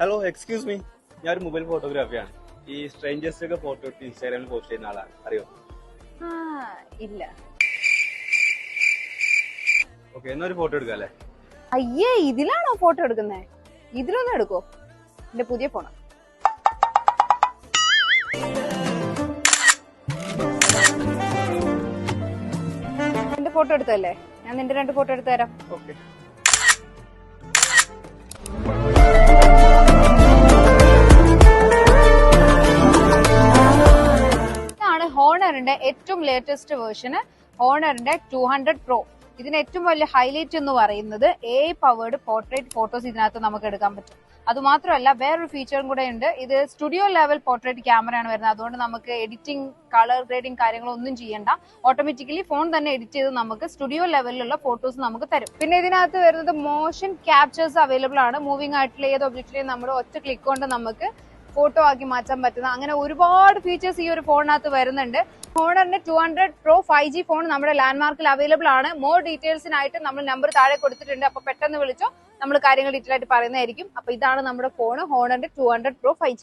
Hello excuse me, ഞാൻ ഒരു mobile ഫോട്ടോഗ്രാഫിയാണ്. ഈ സ്ട്രേഞ്ചേഴ്സ് ഒക്കെ ഫോട്ടോ എടുത്ത് ഇൻസ്റ്റാഗ്രാമിൽ പോസ്റ്റ് ചെയ്യുന്ന ആളാണ്, അറിയോ? ഇല്ല. ഓക്കെ, എന്നാ ഒരു ഫോട്ടോ എടുക്കാം അല്ലേ? അയ്യേ, ഇതിലാണോ ഫോട്ടോ എടുക്കുന്നേ? ഇതിലൊന്നും എടുക്കോ? എന്റെ പുതിയ ഫോണ്. എന്റെ ഫോട്ടോ എടുത്തല്ലേ? ഞാൻ നിന്റെ 2 ഫോട്ടോ എടുത്തു തരാം. ഓക്കെ. ഇതാണ് ഹോണറിന്റെ ഏറ്റവും ലേറ്റസ്റ്റ് വേർഷന്, ഹോണറിന്റെ 200 Pro. ഇതിന് ഏറ്റവും വലിയ ഹൈലൈറ്റ് എന്ന് പറയുന്നത് AI പവേർഡ് പോർട്രേറ്റ് ഫോട്ടോസ് ഇതിനകത്ത് നമുക്ക് എടുക്കാൻ പറ്റും. അതുമാത്രമല്ല, വേറൊരു ഫീച്ചറും കൂടെ ഉണ്ട്. ഇത് സ്റ്റുഡിയോ ലെവൽ പോർട്രേറ്റ് ക്യാമറയാണ് വരുന്നത്. അതുകൊണ്ട് നമുക്ക് എഡിറ്റിംഗ്, കളർ ഗ്രേഡിംഗ് കാര്യങ്ങളൊന്നും ചെയ്യണ്ട. ഓട്ടോമാറ്റിക്കലി ഫോൺ തന്നെ എഡിറ്റ് ചെയ്ത് നമുക്ക് സ്റ്റുഡിയോ ലെവലിലുള്ള ഫോട്ടോസ് നമുക്ക് തരും. പിന്നെ ഇതിനകത്ത് വരുന്നത് മോഷൻ ക്യാപ്ചേഴ്സ് അവൈലബിൾ ആണ്. മൂവിംഗ് ആയിട്ടുള്ള ഏത് ഒബ്ജക്റ്റിനെയും നമ്മൾ ഒറ്റ ക്ലിക്ക് കൊണ്ട് നമുക്ക് ഫോട്ടോ ആക്കി മാറ്റാൻ പറ്റുന്ന അങ്ങനെ ഒരുപാട് ഫീച്ചേഴ്സ് ഈ ഒരു ഫോണിനകത്ത് വരുന്നുണ്ട്. ഹോണറിന്റെ 200 Pro 5G ഫോൺ നമ്മുടെ ലാൻഡ്മാർക്കിൽ അവൈലബിൾ ആണ്. മോർ ഡീറ്റെയിൽസിനായിട്ട് നമ്മൾ നമ്പർ താഴെ കൊടുത്തിട്ടുണ്ട്. അപ്പൊ പെട്ടെന്ന് വിളിച്ചോ, നമ്മൾ കാര്യങ്ങൾ ഡീറ്റെയിൽ ആയിട്ട് പറയുന്നതായിരിക്കും. അപ്പൊ ഇതാണ് നമ്മുടെ ഫോൺ, ഹോണറിന്റെ 200 Pro 5G.